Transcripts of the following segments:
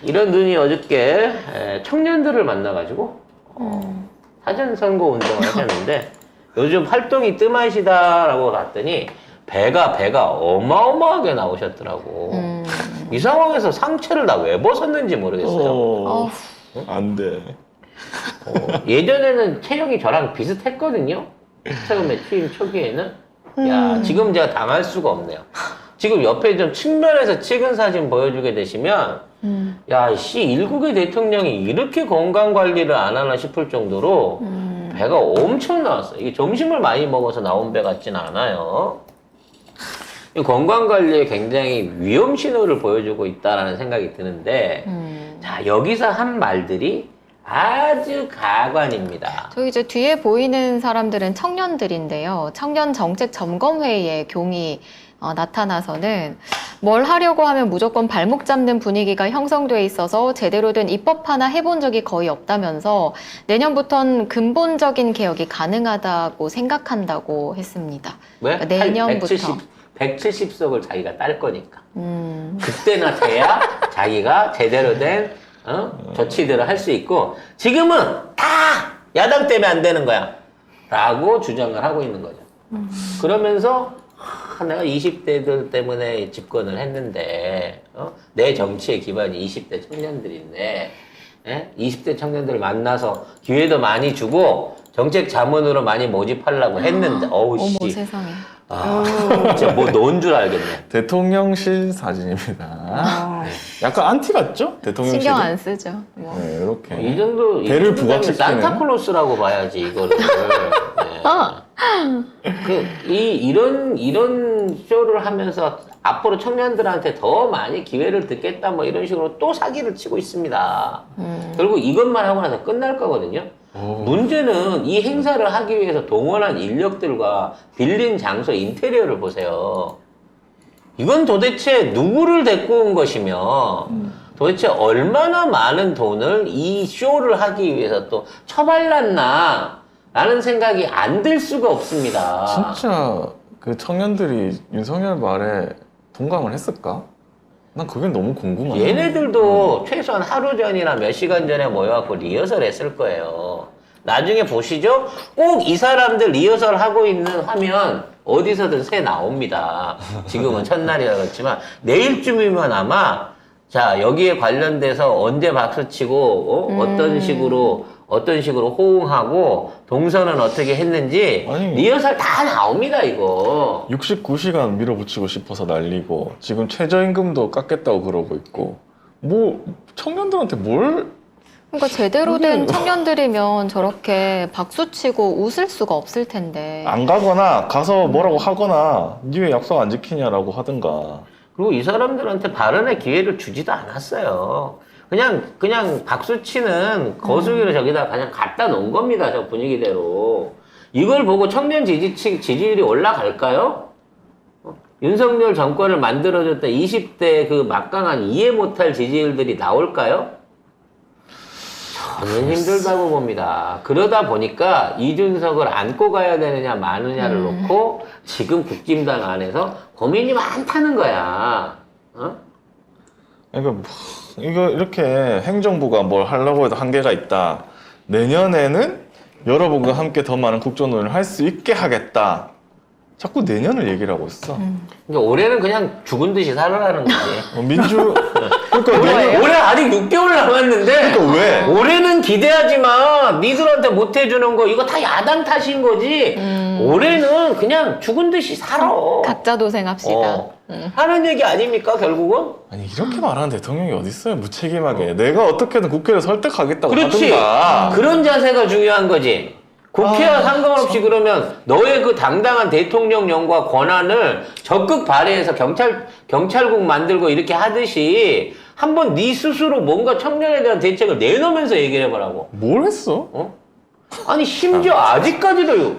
이런 분이 어저께 청년들을 만나가지고 사전선거 운동을 하셨는데 요즘 활동이 뜸하시다라고 봤더니 배가 어마어마하게 나오셨더라고. 이 상황에서 상체를 다 왜 벗었는지 모르겠어요. 안 돼. 예전에는 체형이 저랑 비슷했거든요. 처음에 취임 초기에는. 야, 지금 제가 당할 수가 없네요. 지금 옆에 좀 측면에서 찍은 사진 보여주게 되시면 야, 일국의 대통령이 이렇게 건강 관리를 안 하나 싶을 정도로 배가 엄청 나왔어요. 이게 점심을 많이 먹어서 나온 배 같지는 않아요. 이 건강 관리에 굉장히 위험 신호를 보여주고 있다라는 생각이 드는데 자, 여기서 한 말들이 아주 가관입니다. 저기 이제 뒤에 보이는 사람들은 청년들인데요. 청년 정책 점검회의에 경이 나타나서는 뭘 하려고 하면 무조건 발목 잡는 분위기가 형성돼 있어서 제대로 된 입법 하나 해본 적이 거의 없다면서 내년부터는 근본적인 개혁이 가능하다고 생각한다고 했습니다. 왜? 그러니까 내년부터. 170석을 자기가 딸 거니까. 그때나 돼야 자기가 제대로 된 조치들을 할 수 있고 지금은 다 야당 때문에 안 되는 거야 라고 주장을 하고 있는 거죠. 그러면서 내가 20대들 때문에 집권을 했는데 내 정치의 기반이 20대 청년들인데 20대 청년들을 만나서 기회도 많이 주고 정책 자문으로 많이 모집하려고 했는데 어우 씨. 어머 세상에. 진짜 뭐 넣은 줄 알겠네. 대통령실 사진입니다. 약간 안티 같죠? 대통령실. 신경 안 쓰죠. 뭐. 네, 이렇게. 이 정도 배를 부각시키는 산타클로스라고 봐야지 이거를. 이런 쇼를 하면서 앞으로 청년들한테 더 많이 기회를 듣겠다 뭐 이런 식으로 또 사기를 치고 있습니다. 결국 이것만 하고 나서 끝날 거거든요. 문제는 이 행사를 하기 위해서 동원한 인력들과 빌린 장소 인테리어를 보세요. 이건 도대체 누구를 데리고 온 것이며 도대체 얼마나 많은 돈을 이 쇼를 하기 위해서 또 처발랐나 라는 생각이 안 들 수가 없습니다. 진짜 그 청년들이 윤석열 말에 동감을 했을까? 난 그게 너무 궁금하네. 얘네들도 최소한 하루 전이나 몇 시간 전에 모여갖고 리허설 했을 거예요. 나중에 보시죠. 꼭 이 사람들 리허설 하고 있는 화면 어디서든 새 나옵니다. 지금은 첫날이라 그렇지만 내일쯤이면 아마 자 여기에 관련돼서 언제 박수치고 어떤 식으로 호응하고 동선은 어떻게 했는지 아니, 리허설 다 나옵니다 이거. 69시간 밀어붙이고 싶어서 날리고 지금 최저임금도 깎겠다고 그러고 있고 뭐 청년들한테 뭘 그러니까 제대로 된 청년들이면 저렇게 박수치고 웃을 수가 없을 텐데. 안 가거나 가서 뭐라고 하거나 니 왜 약속 안 지키냐라고 하든가. 그리고 이 사람들한테 발언의 기회를 주지도 않았어요. 그냥 박수치는 거수기를 저기다 그냥 갖다 놓은 겁니다. 저 분위기대로. 이걸 보고 청년 지지율이 올라갈까요? 윤석열 정권을 만들어줬던 20대 그 막강한 이해 못할 지지율들이 나올까요? 저는 힘들다고 봅니다. 그러다 보니까 이준석을 안고 가야 되느냐 마느냐를 놓고 지금 국힘당 안에서 고민이 많다는 거야. 그러니까 이거 이렇게 행정부가 뭘 하려고 해도 한계가 있다. 내년에는 여러분과 함께 더 많은 국정논의를 할 수 있게 하겠다. 자꾸 내년을 얘기를 하고 있어. 그러니까 올해는 그냥 죽은 듯이 살아라는 거지. 민주 그러니까 올해 아직 6개월 남았는데 그러니까 왜? 올해는 기대하지 마. 니들한테 못 해주는 거 이거 다 야당 탓인 거지. 올해는 그냥 죽은 듯이 살아. 각자 도생합시다. 하는 얘기 아닙니까 결국은? 아니 이렇게 말하는 대통령이 어디 있어요? 무책임하게 내가 어떻게든 국회를 설득하겠다고 그렇지. 하든가. 그런 자세가 중요한 거지. 국회와 상관없이 그러면 너의 그 당당한 대통령령과 권한을 적극 발휘해서 경찰국 만들고 이렇게 하듯이 한번 네 스스로 뭔가 청년에 대한 대책을 내놓으면서 얘기를 해보라고. 뭘 했어? 아니 심지어 아직까지도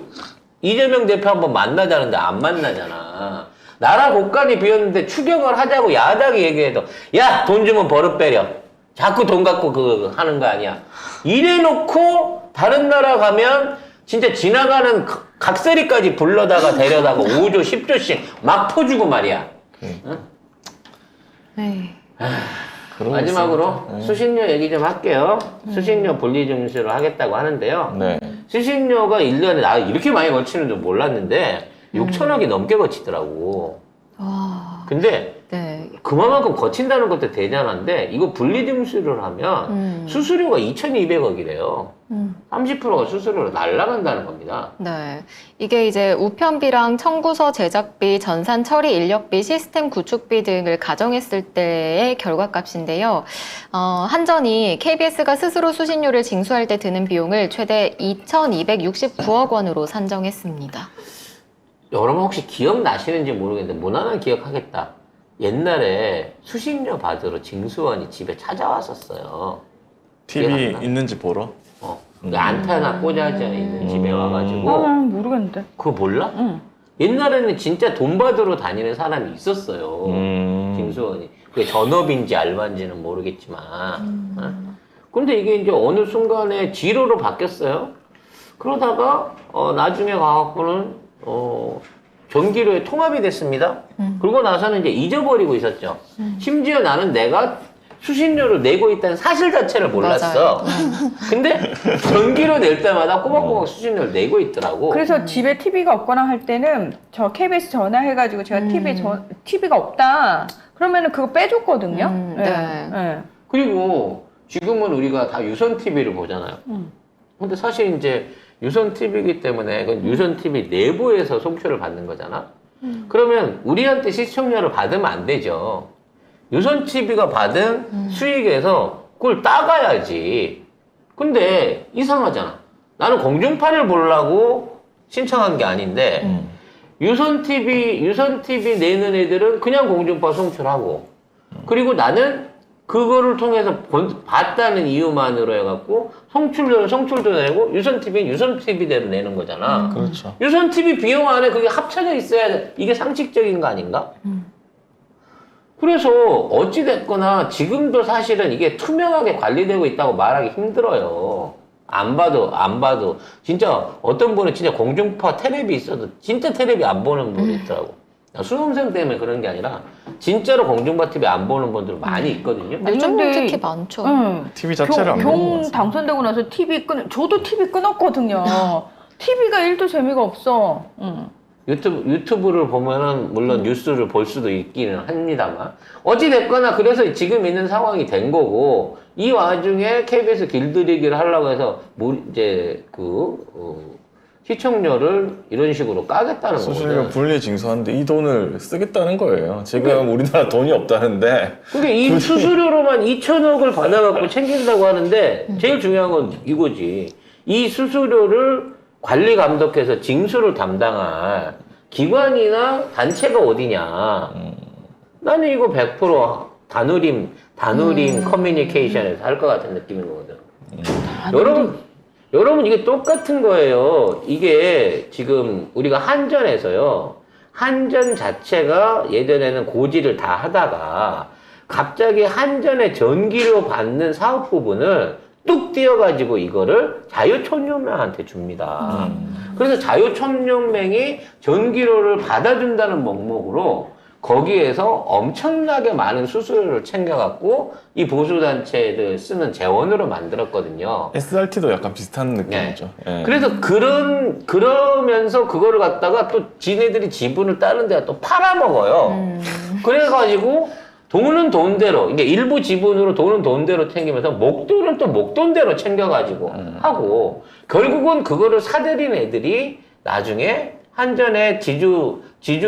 이재명 대표 한번 만나자는데 안 만나잖아. 나라 곳간이 비었는데 추경을 하자고 야당이 얘기해도 야 돈 주면 버릇 빼려. 자꾸 돈 갖고 하는 거 아니야. 이래놓고 다른 나라 가면 진짜 지나가는 각설이까지 불러다가 데려다가 5조 10조씩 막 퍼주고 말이야. 응? 에이. 그러고 마지막으로 있습니다. 네. 수신료 얘기 좀 할게요. 수신료 분리징수를 하겠다고 하는데요. 네. 수신료가 1년에 나 이렇게 많이 거치는 줄 몰랐는데 6천억이 넘게 거치더라고. 와, 근데 네. 그만큼 거친다는 것도 대단한데 이거 분리징수를 하면 수수료가 2,200억이래요. 30%가 수수료로 날라간다는 겁니다. 네. 이게 이제 우편비랑 청구서 제작비, 전산 처리 인력비, 시스템 구축비 등을 가정했을 때의 결과값인데요. 한전이 KBS가 스스로 수신료를 징수할 때 드는 비용을 최대 2,269억 원으로 산정했습니다. 여러분 혹시 기억나시는지 모르겠는데 무난한 기억하겠다. 옛날에 수신료 받으러 징수원이 집에 찾아왔었어요. TV 기억나? 있는지 보러? 그 안테나 꽂아져 있는 집에 와가지고 모르겠는데. 그거 몰라? 응. 옛날에는 진짜 돈 받으러 다니는 사람이 있었어요. 징수원이. 그게 전업인지 알바인지는 모르겠지만. 어? 근데 이게 이제 어느 순간에 지로로 바뀌었어요. 그러다가 나중에 가갖고는 전기료에 통합이 됐습니다. 그러고 나서는 이제 잊어버리고 있었죠. 심지어 나는 내가 수신료를 내고 있다는 사실 자체를 몰랐어. 근데 전기료 낼 때마다 꼬박꼬박 수신료를 내고 있더라고. 그래서 집에 TV가 없거나 할 때는 저 KBS 전화해가지고 제가 TV가 없다. 그러면은 그거 빼줬거든요. 네. 네. 그리고 지금은 우리가 다 유선 TV를 보잖아요. 근데 사실 이제 유선 TV이기 때문에 그건 유선 TV 내부에서 송출을 받는 거잖아. 그러면 우리한테 시청료를 받으면 안 되죠. 유선 TV가 받은 수익에서 그걸 따가야지. 근데 이상하잖아. 나는 공중파를 보려고 신청한 게 아닌데 유선 TV 내는 애들은 그냥 공중파 송출하고 그리고 나는 그거를 통해서 봤다는 이유만으로 해갖고 송출도 내고 유선 TV는 유선 TV대로 내는 거잖아. 그렇죠. 유선 TV 비용 안에 그게 합쳐져 있어야 돼. 이게 상식적인 거 아닌가? 그래서 어찌됐거나 지금도 사실은 이게 투명하게 관리되고 있다고 말하기 힘들어요. 안 봐도. 진짜 어떤 분은 진짜 공중파 텔레비 있어도 진짜 텔레비 안 보는 분이 있더라고. 수험생 때문에 그런 게 아니라 진짜로 공중파 TV 안 보는 분들 많이 있거든요. 요즘 근데 특히 많죠. TV 자체를 안 보는 것 경 같아요. 당선되고 나서 저도 TV 끊었거든요. TV가 1도 재미가 없어. 유튜브를 보면은 물론 뉴스를 볼 수도 있기는 합니다만 어찌됐거나 그래서 지금 있는 상황이 된 거고 이 와중에 KBS 길들이기를 하려고 해서 이제 시청료를 이런 식으로 까겠다는 수신료 거거든. 분리 징수하는데 이 돈을 쓰겠다는 거예요. 지금 우리나라 돈이 없다는데 그게 이 수수료로만 2천억을 받아갖고 챙긴다고 하는데 제일 중요한 건 이거지. 이 수수료를 관리 감독해서 징수를 담당할 기관이나 단체가 어디냐. 나는 이거 100% 다누림 커뮤니케이션에서 할 것 같은 느낌인 거거든. 여러분 이게 똑같은 거예요. 이게 지금 우리가 한전에서요. 한전 자체가 예전에는 고지를 다 하다가 갑자기 한전의 전기료 받는 사업 부분을 뚝 띄어가지고 이거를 자유촌연맹한테 줍니다. 그래서 자유촌연맹이 전기료를 받아준다는 목목으로 거기에서 엄청나게 많은 수수료를 챙겨갖고 이 보수단체들 쓰는 재원으로 만들었거든요. SRT도 약간 비슷한 느낌이죠. 예. 그래서 그러면서 그거를 갖다가 또 지네들이 지분을 다른 데가 또 팔아먹어요. 그래가지고 돈은 돈대로, 이게 일부 지분으로 돈은 돈대로 챙기면서 목돈은 또 목돈대로 챙겨가지고 하고 결국은 그거를 사들인 애들이 나중에 한전의 지주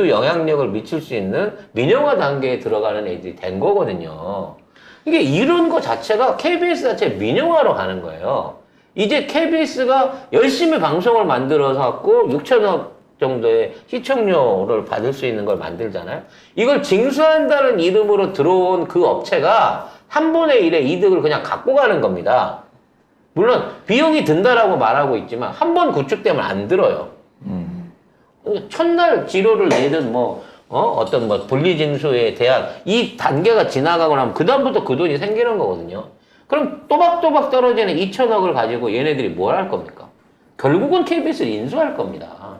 영향력을 미칠 수 있는 민영화 단계에 들어가는 애들이 된 거거든요. 이게 이런 거 자체가 KBS 자체 민영화로 가는 거예요. 이제 KBS가 열심히 방송을 만들어서 갖고 6천억 정도의 시청료를 받을 수 있는 걸 만들잖아요. 이걸 징수한다는 이름으로 들어온 그 업체가 3분의 1의 이득을 그냥 갖고 가는 겁니다. 물론 비용이 든다라고 말하고 있지만 한 번 구축되면 안 들어요. 첫날 지로를 내든 어떤 분리징수에 대한 이 단계가 지나가고 나면 그다음부터 그 돈이 생기는 거거든요. 그럼 또박또박 떨어지는 2천억을 가지고 얘네들이 뭘 할 겁니까? 결국은 KBS를 인수할 겁니다.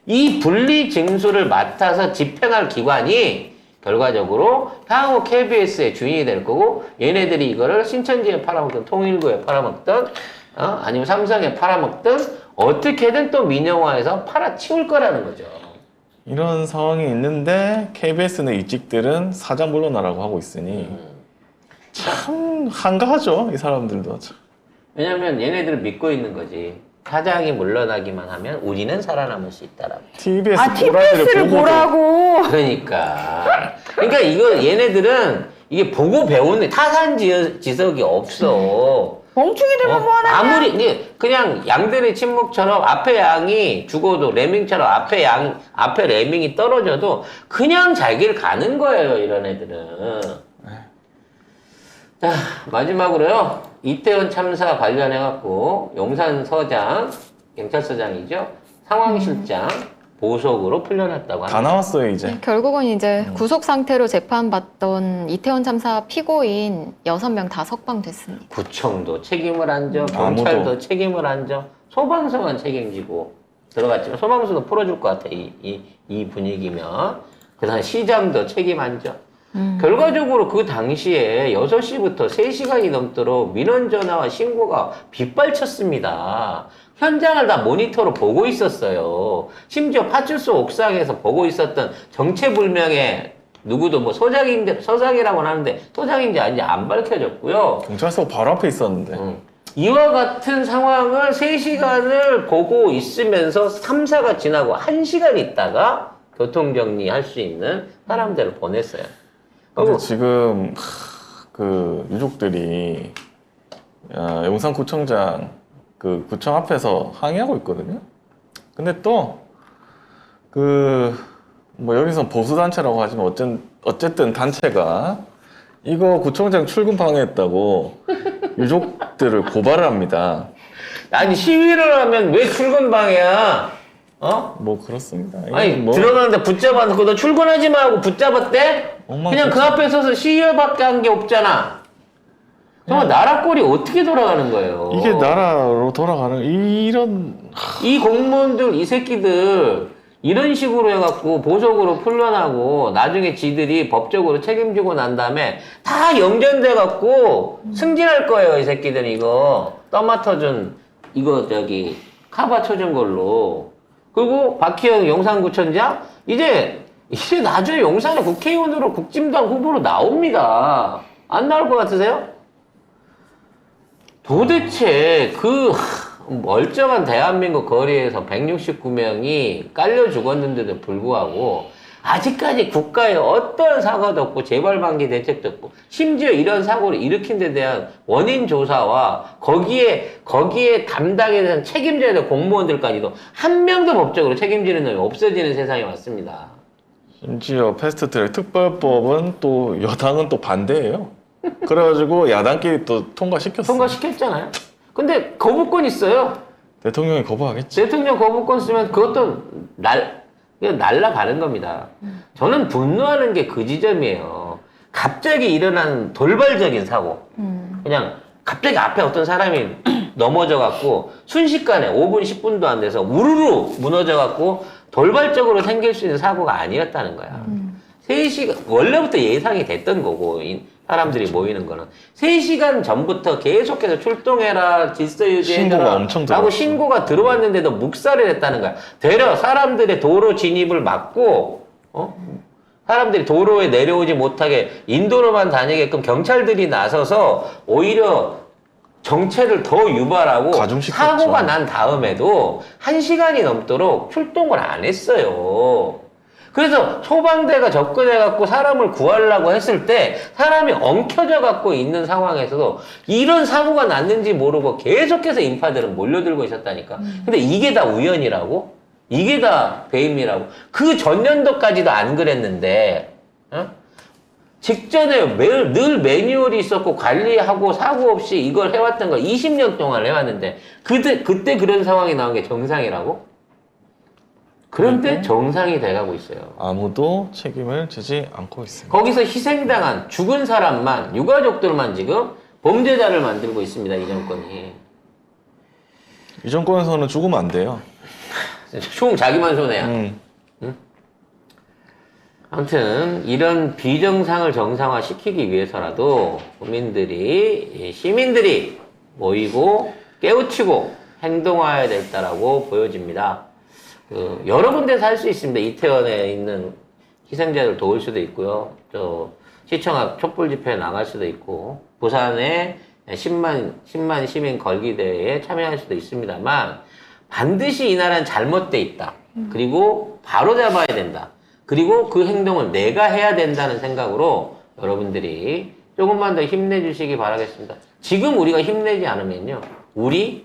이 분리징수를 맡아서 집행할 기관이 결과적으로 향후 KBS의 주인이 될 거고 얘네들이 이거를 신천지에 팔아먹든 통일부에 팔아먹든 아니면 삼성에 팔아먹든 어떻게든 또 민영화해서 팔아치울 거라는 거죠. 이런 상황이 있는데 KBS는 이직들은 사장 물러나라고 하고 있으니 참 한가하죠, 이 사람들도. 왜냐면 얘네들을 믿고 있는 거지. 사장이 물러나기만 하면 우리는 살아남을 수 있다라고. TBS TBS를 보라고. 그러니까 이거 얘네들은 이게 보고 배우는 타산지석이 없어. 멍충이들만 뭐 하나. 아무리 이게 그냥 양들의 침묵처럼 앞에 양이 죽어도 레밍처럼 앞에 레밍이 떨어져도 그냥 자기를 가는 거예요, 이런 애들은. 자, 마지막으로요. 이태원 참사 관련해 갖고 용산서장, 경찰서장이죠. 상황실장 보석으로 풀려났다고 다 합니다. 나왔어요 이제. 네, 결국은 이제 구속 상태로 재판받던 이태원 참사 피고인 6명 다 석방됐습니다. 구청도 책임을 안 져, 경찰도 책임을 안 져, 소방서만 책임지고 들어갔지만 소방서도 풀어줄 것 같아. 이 분위기면. 그다음에 시장도 책임 안 져. 결과적으로 그 당시에 6시부터 3시간이 넘도록 민원 전화와 신고가 빗발쳤습니다. 현장을 다 모니터로 보고 있었어요. 심지어 파출소 옥상에서 보고 있었던 정체불명의 누구도 뭐 서장이라고는 하는데 소장인지 아닌지 안 밝혀졌고요. 경찰서 바로 앞에 있었는데. 이와 같은 상황을 3시간을 보고 있으면서 3사가 지나고 1시간 있다가 교통정리할 수 있는 사람들을 보냈어요. 근데 지금 그 유족들이 용산구청장 그 구청 앞에서 항의하고 있거든요. 근데 또 뭐 여기서 보수단체라고 하지만 어쨌든 단체가 이거 구청장 출근 방해했다고 유족들을 고발을 합니다. 아니 시위를 하면 왜 출근 방해야? 뭐 그렇습니다. 아니 뭐 들어가는데 붙잡아놓고 너 출근하지 마 하고 붙잡았대? 그냥 그 앞에 서서 시위밖에 한 게 없잖아. 정말 나라 꼴이 어떻게 돌아가는 거예요? 이게 나라로 돌아가는 이 공무원들 이 새끼들 이런 식으로 해갖고 보석으로 풀려나고 나중에 지들이 법적으로 책임지고 난 다음에 다 영전돼갖고 승진할 거예요. 이 새끼들 이거 떠맡아준 이거 카바 쳐준 걸로. 그리고 박희영 용산구청장 이제 나중에 용산의 국회의원으로 국진당 후보로 나옵니다. 안 나올 것 같으세요? 도대체 그 멀쩡한 대한민국 거리에서 169명이 깔려 죽었는데도 불구하고 아직까지 국가에 어떤 사과도 없고 재발방지 대책도 없고 심지어 이런 사고를 일으킨 데 대한 원인 조사와 거기에 담당에 대한 책임져야 될 공무원들까지도 한 명도 법적으로 책임지는 놈이 없어지는 세상이 왔습니다. 심지어 패스트트랙 특별법은 또 여당은 또 반대예요. 그래가지고 야당끼리 또 통과시켰어요. 통과시켰잖아요. 근데 거부권 있어요. 대통령이 거부하겠지. 대통령 거부권 쓰면 그것도 날라가는 겁니다. 저는 분노하는 게 그 지점이에요. 갑자기 일어난 돌발적인 사고. 그냥 갑자기 앞에 어떤 사람이 넘어져갖고 순식간에 5분, 10분도 안 돼서 우르르 무너져갖고 돌발적으로 생길 수 있는 사고가 아니었다는 거야. 3시간, 원래부터 예상이 됐던 거고, 사람들이 모이는 거는. 3시간 전부터 계속해서 출동해라, 질서 유지해라. 신고가 엄청 라고 들어왔어. 신고가 들어왔는데도 묵살을 했다는 거야. 되려 사람들의 도로 진입을 막고, 사람들이 도로에 내려오지 못하게 인도로만 다니게끔 경찰들이 나서서 오히려 정체를 더 유발하고 가중시켰죠. 사고가 난 다음에도 1시간이 넘도록 출동을 안 했어요. 그래서 소방대가 접근해갖고 사람을 구하려고 했을 때 사람이 엉켜져갖고 있는 상황에서도 이런 사고가 났는지 모르고 계속해서 인파들은 몰려들고 있었다니까. 근데 이게 다 우연이라고? 이게 다 배임이라고? 그 전년도까지도 안 그랬는데, 직전에 늘 매뉴얼이 있었고 관리하고 사고 없이 이걸 해왔던 거 20년 동안 해왔는데 그때 그런 상황이 나온 게 정상이라고? 그런데 정상이 돼가고 있어요. 아무도 책임을 지지 않고 있습니다. 거기서 희생당한 죽은 사람만 유가족들만 지금 범죄자를 만들고 있습니다. 이 정권이. 이 정권에서는 죽으면 안 돼요. 총 자기만 손해야. 아무튼 이런 비정상을 정상화시키기 위해서라도 국민들이, 시민들이 모이고 깨우치고 행동해야 된다라고 보여집니다. 여러 군데서 할 수 있습니다. 이태원에 있는 희생자들 도울 수도 있고요. 또 시청 앞 촛불 집회에 나갈 수도 있고 부산에 10만 시민 걸기대회에 참여할 수도 있습니다만 반드시 이 나라는 잘못돼 있다. 그리고 바로 잡아야 된다. 그리고 그 행동을 내가 해야 된다는 생각으로 여러분들이 조금만 더 힘내주시기 바라겠습니다. 지금 우리가 힘내지 않으면요. 우리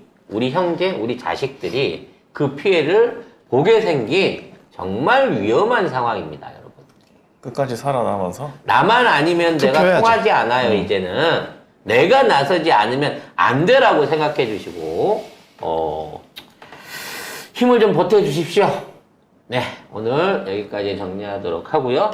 형제, 우리 자식들이 그 피해를 보게 생긴 정말 위험한 상황입니다, 여러분. 끝까지 살아남아서 나만 아니면 내가 투표해야죠. 통하지 않아요, 이제는. 내가 나서지 않으면 안 되라고 생각해 주시고, 힘을 좀 보태주십시오. 네, 오늘 여기까지 정리하도록 하고요.